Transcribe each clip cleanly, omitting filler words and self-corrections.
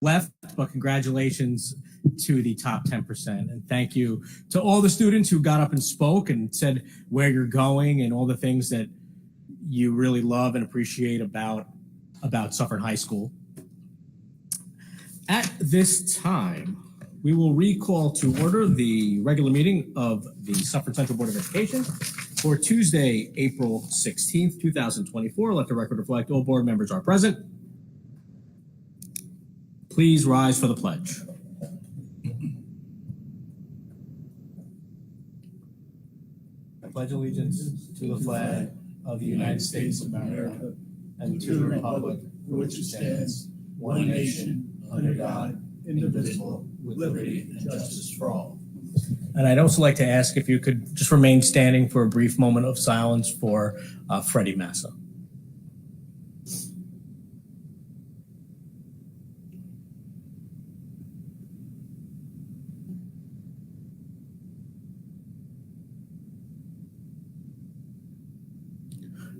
left, but congratulations to the top 10%. And thank you to all the students who got up and spoke and said where you're going and all the things that you really love and appreciate about Suffern High School. At this time, we will recall to order the regular meeting of the Suffern Central Board of Education for Tuesday, April 16th, 2024. Let the record reflect all board members are present. Please rise for the pledge. I pledge allegiance to the flag of the United States of America and to the republic for which it stands, one nation, under God, indivisible, with liberty and justice for all. And I'd also like to ask if you could just remain standing for a brief moment of silence for Freddie Massa.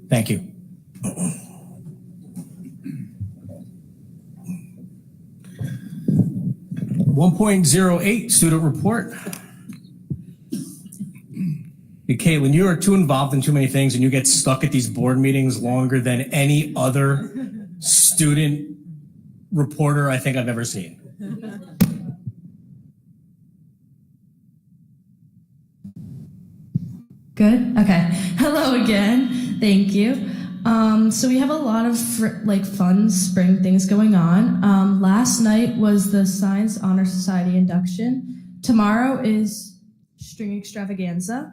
Thank you. .08 student report. Caitlin, you are too involved in too many things and you get stuck at these board meetings longer than any other student reporter I think I've ever seen. Good? Okay. Hello again. Thank you. So we have a lot of fun spring things going on. Last night was the Science Honor Society induction. Tomorrow is string extravaganza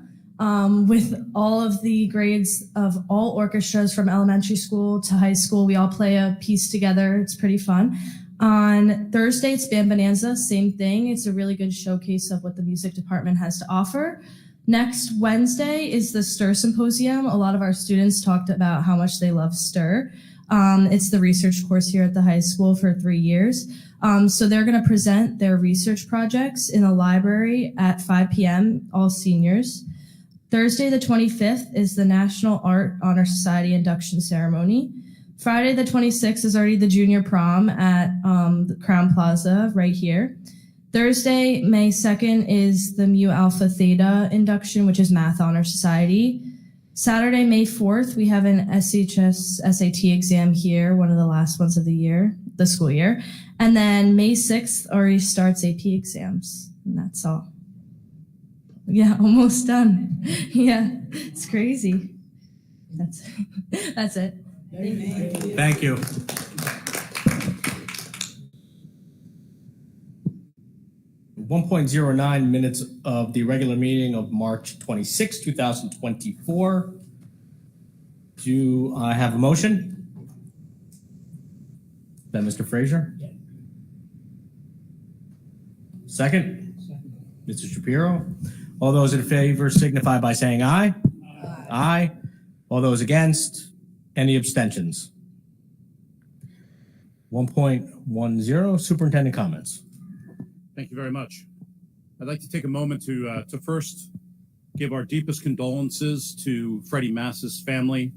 with all of the grades of all orchestras from elementary school to high school. We all play a piece together. It's pretty fun. On Thursday, it's Band Bonanza. Same thing. It's a really good showcase of what the music department has to offer. Next Wednesday is the STIR Symposium. A lot of our students talked about how much they love STIR. It's the research course here at the high school for 3 years. So they're going to present their research projects in the library at 5 p.m., all seniors. Thursday the 25th is the National Art Honor Society induction ceremony. Friday the 26th is already the junior prom at the Crown Plaza right here. Thursday, May 2nd, is the Mu Alpha Theta induction, which is Math Honor Society. Saturday, May 4th, we have an SHS SAT exam here, one of the last ones of the school year. And then May 6th already starts AP exams, and that's all. Yeah, almost done. Yeah, it's crazy. That's it. Thank you. .09 minutes of the regular meeting of March 26, 2024. Do I have a motion? Is that Mr. Frazier? Yeah. Second? Mr. Shapiro. All those in favor signify by saying aye. Aye. Aye. All those against? Any abstentions? 1.10, superintendent comments. Thank you very much. I'd like to take a moment to first give our deepest condolences to Freddie Massa's family.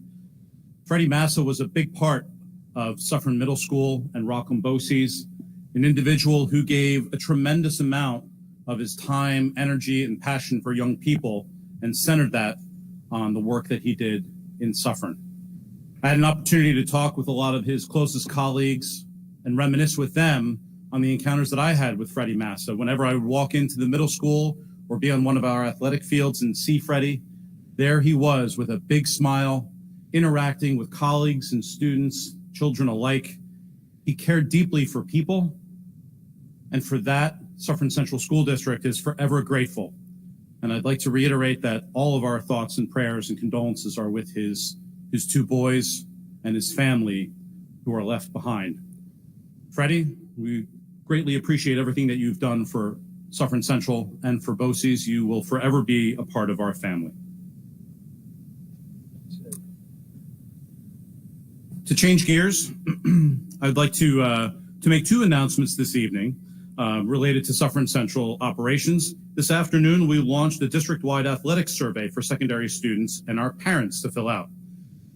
Freddie Massa was a big part of Suffern Middle School and Rockland BOCES, an individual who gave a tremendous amount of his time, energy, and passion for young people and centered that on the work that he did in Suffern. I had an opportunity to talk with a lot of his closest colleagues and reminisce with them on the encounters that I had with Freddie Massa. Whenever I would walk into the middle school or be on one of our athletic fields and see Freddie, there he was with a big smile, interacting with colleagues and students, children alike. He cared deeply for people, and for that, Suffern Central School District is forever grateful. And I'd like to reiterate that all of our thoughts and prayers and condolences are with his 2 boys and his family who are left behind. Freddie, we greatly appreciate everything that you've done for Suffern Central and for BOCES. You will forever be a part of our family. To change gears, I'd like to make 2 announcements this evening related to Suffern Central operations. This afternoon, we launched a district-wide athletics survey for secondary students and our parents to fill out.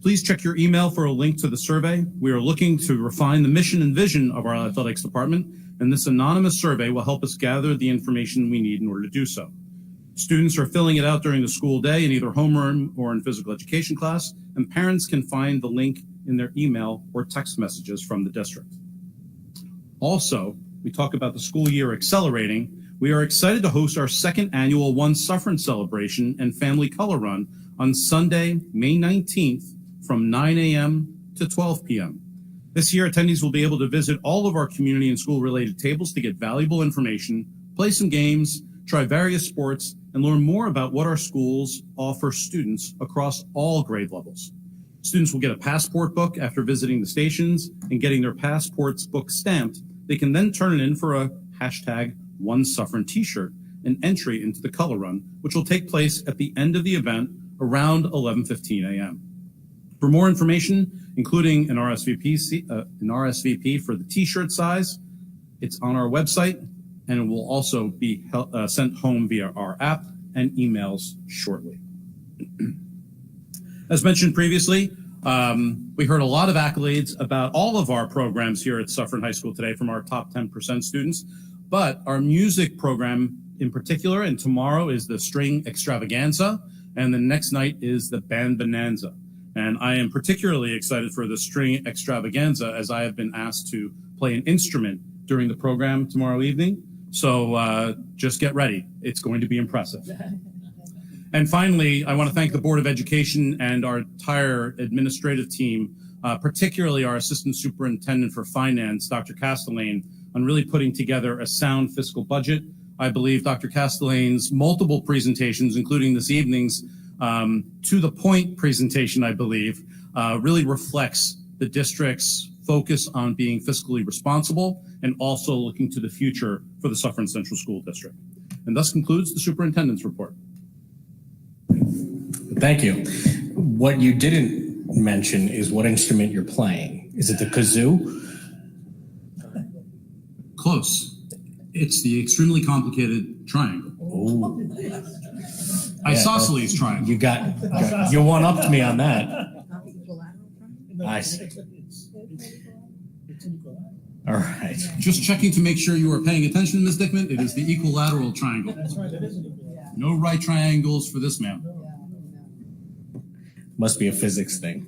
Please check your email for a link to the survey. We are looking to refine the mission and vision of our athletics department, and this anonymous survey will help us gather the information we need in order to do so. Students are filling it out during the school day in either homeroom or in physical education class, and parents can find the link in their email or text messages from the district. Also, we talk about the school year accelerating. We are excited to host our second annual One Suffern celebration and family color run on Sunday, May 19th from 9 a.m. to 12 p.m. This year, attendees will be able to visit all of our community and school-related tables to get valuable information, play some games, try various sports, and learn more about what our schools offer students across all grade levels. Students will get a passport book after visiting the stations and getting their passports book stamped. They can then turn it in for a hashtag One Suffern t-shirt and entry into the color run, which will take place at the end of the event around 11:15 a.m. For more information, including an RSVP for the t-shirt size, it's on our website, and it will also be sent home via our app and emails shortly. As mentioned previously, we heard a lot of accolades about all of our programs here at Suffern High School today from our top 10% students, but our music program in particular, and tomorrow is the String Extravaganza, and the next night is the Band Bonanza. And I am particularly excited for the String Extravaganza as I have been asked to play an instrument during the program tomorrow evening. So just get ready. It's going to be impressive. And finally, I want to thank the Board of Education and our entire administrative team, particularly our Assistant Superintendent for Finance, Dr. Castellane, on really putting together a sound fiscal budget. I believe Dr. Castellane's multiple presentations, including this evening's to the point presentation, I believe, really reflects the district's focus on being fiscally responsible and also looking to the future for the Suffern Central School District. And thus concludes the superintendent's report. Thank you. What you didn't mention is what instrument you're playing. Is it the kazoo? Close. It's the extremely complicated triangle. Oh. Isosceles triangle. You one upped me on that. I see. All right. Just checking to make sure you are paying attention, Ms. Dickman. It is the equilateral triangle. That's right, that is an equilateral. No right triangles for this man. Must be a physics thing.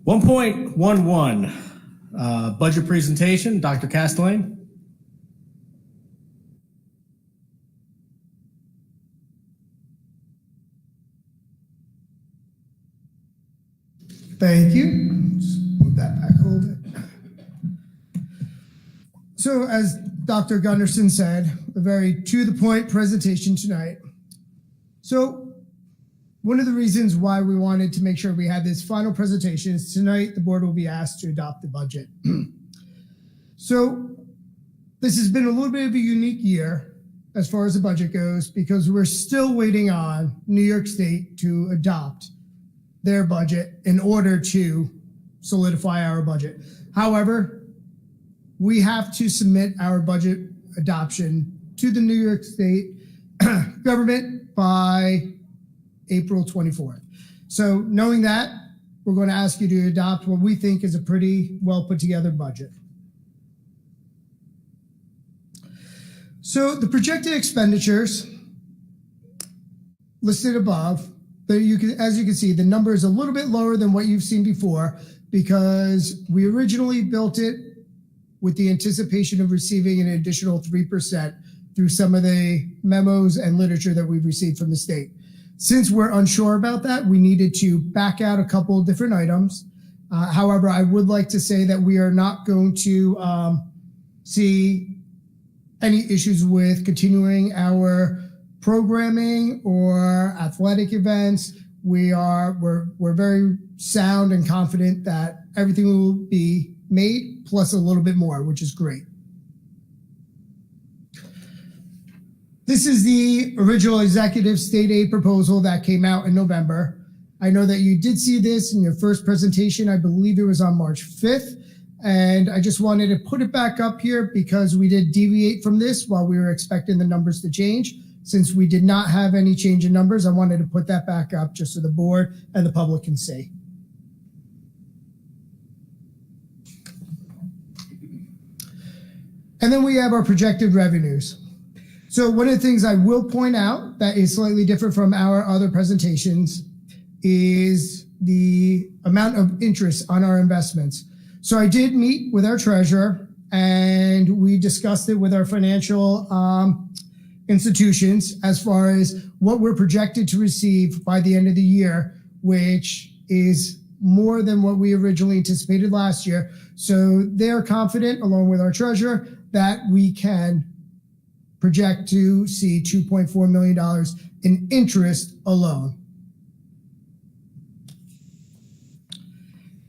1.11, budget presentation, Dr. Castellane. Thank you. Just move that back a little bit. So as Dr. Gunderson said, a very to-the-point presentation tonight. So one of the reasons why we wanted to make sure we had this final presentation is tonight the board will be asked to adopt the budget. So this has been a little bit of a unique year as far as the budget goes because we're still waiting on New York State to adopt their budget in order to solidify our budget. However, we have to submit our budget adoption to the New York State government by April 24th. So knowing that, we're going to ask you to adopt what we think is a pretty well put together budget. So the projected expenditures listed above, as you can see, the number is a little bit lower than what you've seen before because we originally built it with the anticipation of receiving an additional 3% through some of the memos and literature that we've received from the state. Since we're unsure about that, we needed to back out a couple of different items. However, I would like to say that we are not going to see any issues with continuing our programming or athletic events. We're very sound and confident that everything will be made plus a little bit more, which is great. This is the original executive state aid proposal that came out in November. I know that you did see this in your first presentation. I believe it was on March 5th. And I just wanted to put it back up here because we did deviate from this while we were expecting the numbers to change. since we did not have any change in numbers, I wanted to put that back up just so the board and the public can see. And then we have our projected revenues. So one of the things I will point out that is slightly different from our other presentations is the amount of interest on our investments. So I did meet with our treasurer and we discussed it with our financial institutions as far as what we're projected to receive by the end of the year, which is more than what we originally anticipated last year. So they're confident, along with our treasurer, that we can project to see $2.4 million in interest alone.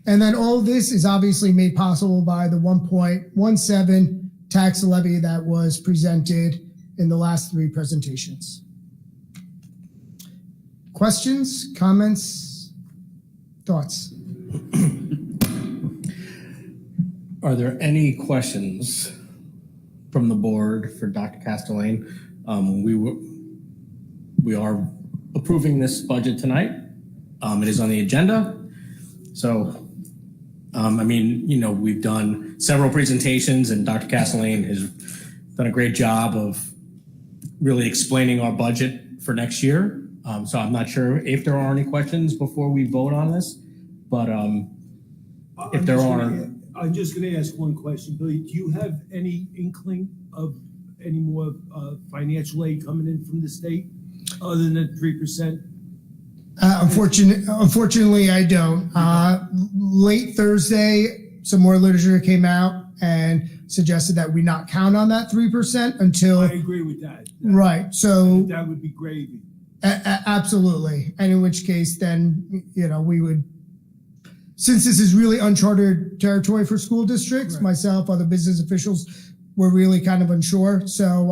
And then all of this is obviously made possible by the 1.17 tax levy that was presented in the last 3 presentations. Questions, comments, thoughts? Are there any questions from the board for Dr. Castellane? We are approving this budget tonight. It is on the agenda. So, we've done several presentations and Dr. Castellane has done a great job of really explaining our budget for next year. So I'm not sure if there are any questions before we vote on this, but if there are. I'm just going to ask one question, Billy. Do you have any inkling of any more financial aid coming in from the state other than the 3%? Unfortunately, I don't. Late Thursday, some more literature came out and suggested that we not count on that 3% until. I agree with that. Right. So that would be gravy. Absolutely. And in which case, then, we would. Since this is really uncharted territory for school districts, right. Myself, other business officials, were really kind of unsure. So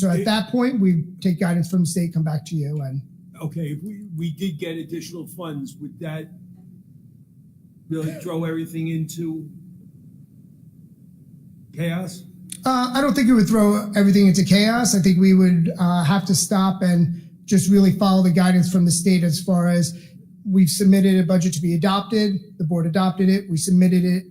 at that point, we take guidance from the state, come back to you. And okay, if we did get additional funds, would that really throw everything into chaos? I don't think it would throw everything into chaos. I think we would have to stop and just really follow the guidance from the state as far as we've submitted a budget to be adopted. The board adopted it. We submitted it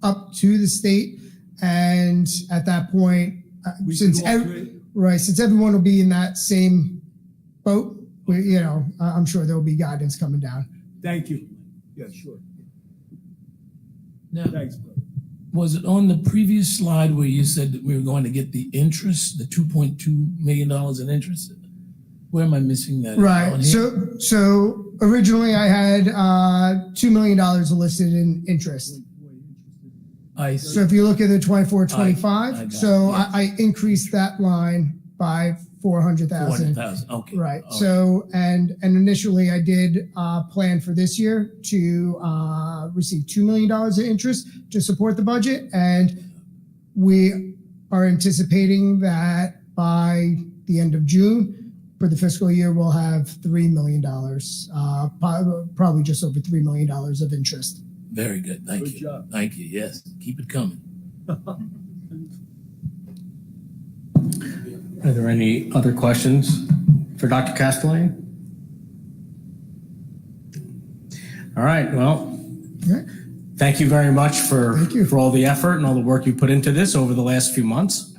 up to the state. And at that point, since everyone will be in that same boat, I'm sure there'll be guidance coming down. Thank you. Yeah, sure. Now, thanks, bro. Was it on the previous slide where you said that we were going to get the interest, the $2.2 million in interest? Where am I missing that? Right. So originally I had $2 million listed in interest. So if you look at the 24-25, I increased that line by 400,000. 400,000. Okay. Right. Okay. So and initially I did plan for this year to receive $2 million in interest to support the budget, and we are anticipating that by the end of June for the fiscal year we'll have $3 million, probably just over $3 million of interest. Very good. Thank you. Job. Thank you. Yes. Keep it coming. Are there any other questions for Dr. Castellane? All right. Well, thank you very much for all the effort and all the work you put into this over the last few months.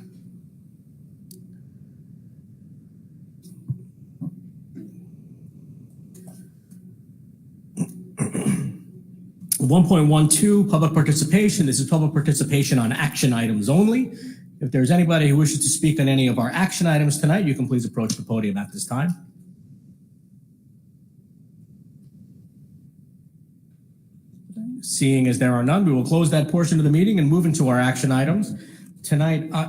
.12 public participation. This is public participation on action items only. If there's anybody who wishes to speak on any of our action items tonight, you can please approach the podium at this time. Seeing as there are none, we will close that portion of the meeting and move into our action items. Tonight I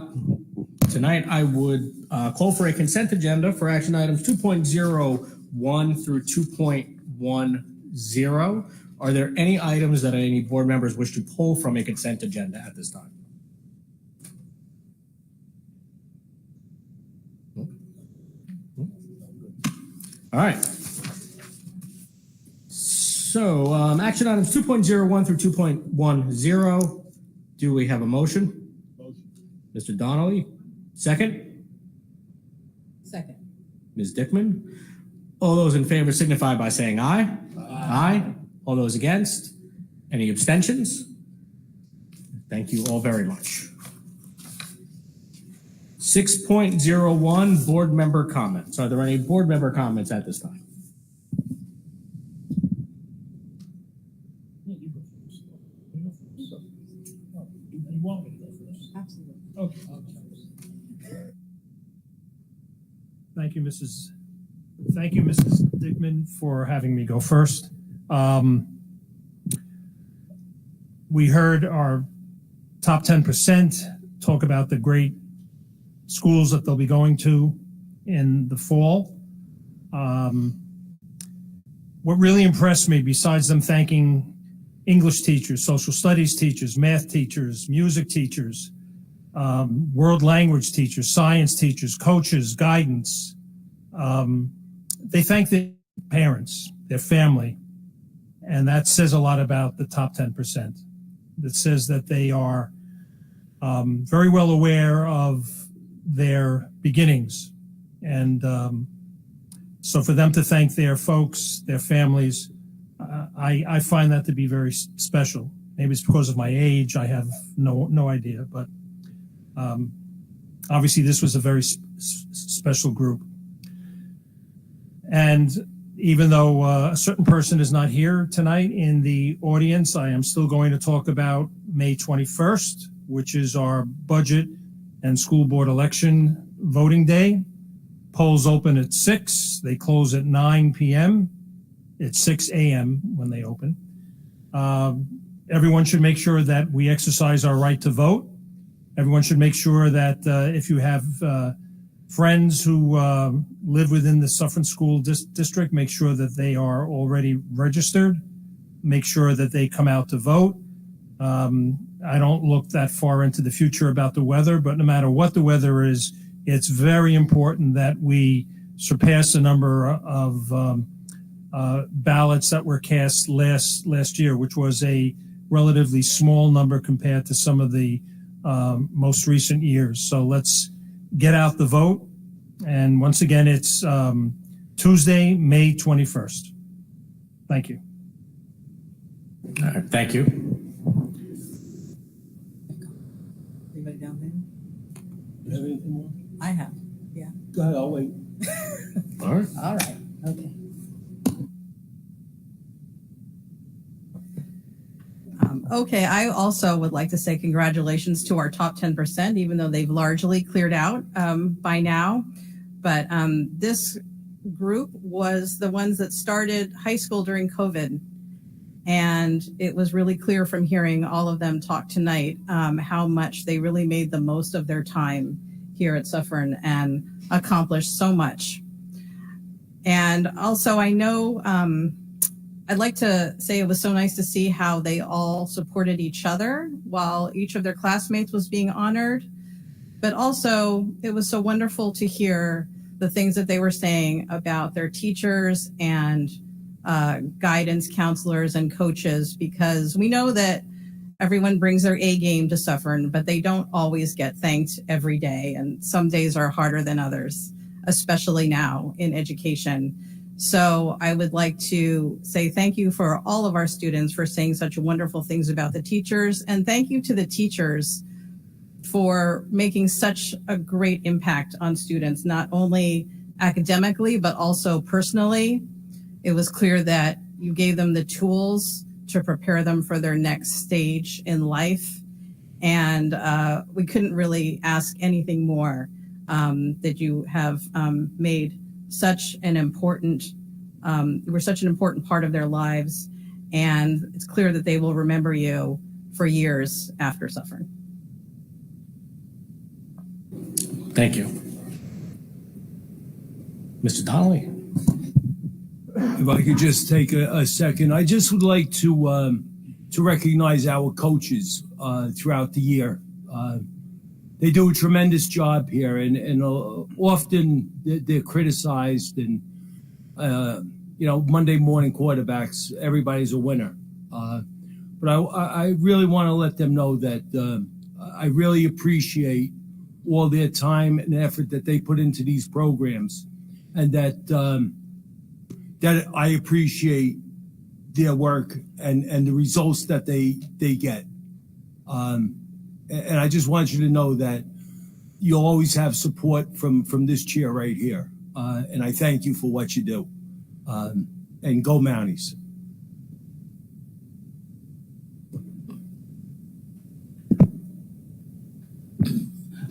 would call for a consent agenda for action items 2.01 through 2.10. Are there any items that any board members wish to pull from a consent agenda at this time? All right. So action items 2.01 through 2.10. Do we have a motion? Motion. Mr. Donnelly, second? Second. Ms. Dickman. All those in favor signify by saying aye. Aye. All those against? Any abstentions? Thank you all very much. 6.01 board member comments. Are there any board member comments at this time? You want me to go first? Absolutely. Okay. Thank you, Mrs. Dickman, for having me go first. We heard our top 10% talk about the great schools that they'll be going to in the fall. What really impressed me, besides them thanking English teachers, social studies teachers, math teachers, music teachers, world language teachers, science teachers, coaches, guidance, they thank their parents, their family, and that says a lot about the top 10%. That says that they are very well aware of their beginnings. And so for them to thank their folks, their families, I find that to be very special. Maybe it's because of my age. I have no idea. But obviously this was a very special group. And even though a certain person is not here tonight in the audience, I am still going to talk about May 21st, which is our budget and school board election voting day. Polls open at 6. They close at 9 p.m. It's 6 a.m. when they open. Everyone should make sure that we exercise our right to vote. Everyone should make sure that if you have friends who live within the Suffern School District, make sure that they are already registered. Make sure that they come out to vote. I don't look that far into the future about the weather, but no matter what the weather is, it's very important that we surpass the number of ballots that were cast last year, which was a relatively small number compared to some of the most recent years. So let's get out the vote. And once again, it's Tuesday, May 21st. Thank you. All right, thank you. Anybody down there? You have anything more? I have, yeah. Go ahead, I'll wait. All right. All right, okay. Okay, I also would like to say congratulations to our top 10%, even though they've largely cleared out by now. But this group was the ones that started high school during COVID. And it was really clear from hearing all of them talk tonight how much they really made the most of their time here at Suffern and accomplished so much. And also, I know I'd like to say it was so nice to see how they all supported each other while each of their classmates was being honored. But also, it was so wonderful to hear the things that they were saying about their teachers and guidance counselors and coaches, because we know that everyone brings their A game to Suffern, but they don't always get thanked every day. And some days are harder than others, especially now in education. So I would like to say thank you for all of our students for saying such wonderful things about the teachers. And thank you to the teachers for making such a great impact on students, not only academically, but also personally. It was clear that you gave them the tools to prepare them for their next stage in life. And we couldn't really ask anything more, that you have made such an important, you were such an important part of their lives. And it's clear that they will remember you for years after Suffern. Thank you. Mr. Donnelly. If I could just take a second, I just would like to recognize our coaches throughout the year. They do a tremendous job here, and often they're criticized. And Monday morning quarterbacks, everybody's a winner. But I really want to let them know that I really appreciate all their time and effort that they put into these programs. and that that I appreciate their work and the results that they get. And I just want you to know that you'll always have support from this chair right here. And I thank you for what you do. And go Mounties.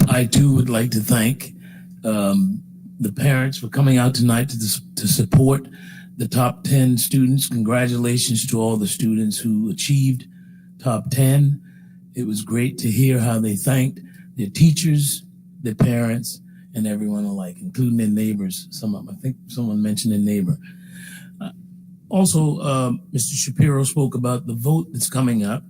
I too would like to thank the parents for coming out tonight to support the top 10 students. Congratulations to all the students who achieved top 10. It was great to hear how they thanked their teachers, their parents, and everyone alike, including their neighbors. I think someone mentioned their neighbor. Also, Mr. Shapiro spoke about the vote that's coming up.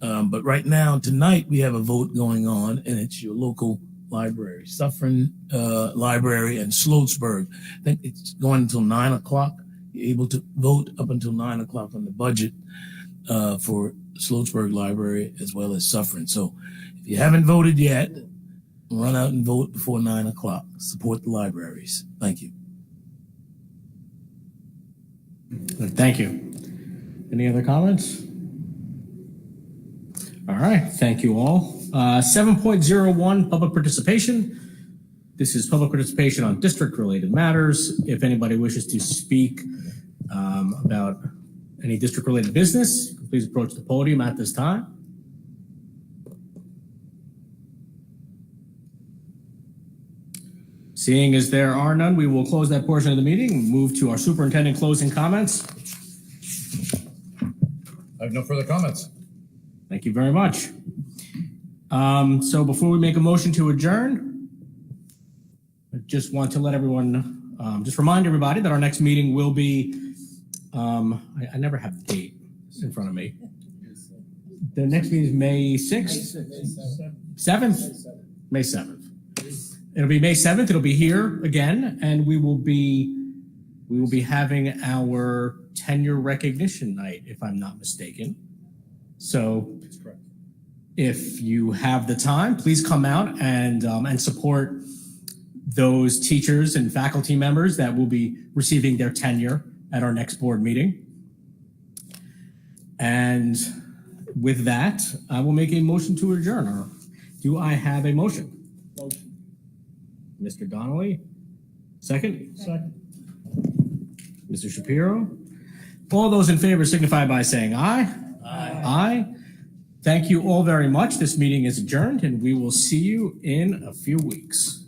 But right now, tonight, we have a vote going on, and it's your local library, Suffern Library and Sloatsburg. I think it's going until 9 o'clock. You're able to vote up until 9 o'clock on the budget for Sloatsburg Library as well as Suffern. So if you haven't voted yet, run out and vote before 9 o'clock. Support the libraries. Thank you. Thank you. Any other comments? All right, thank you all. 7.01, public participation. This is public participation on district-related matters. If anybody wishes to speak about any district-related business, please approach the podium at this time. Seeing as there are none, we will close that portion of the meeting and move to our superintendent closing comments. I have no further comments. Thank you very much. So before we make a motion to adjourn, I just want to let everyone, just remind everybody that our next meeting will be, I never have the date in front of me. The next meeting is May 6th? 7th? May 7th. It'll be May 7th. It'll be here again, and we will be having our tenure recognition night, if I'm not mistaken. So if you have the time, please come out and support those teachers and faculty members that will be receiving their tenure at our next board meeting. And with that, I will make a motion to adjourn. Or do I have a motion? Motion. Mr. Donnelly? Second? Second. Mr. Shapiro? All those in favor signify by saying aye. Aye. Aye. Thank you all very much. This meeting is adjourned, and we will see you in a few weeks.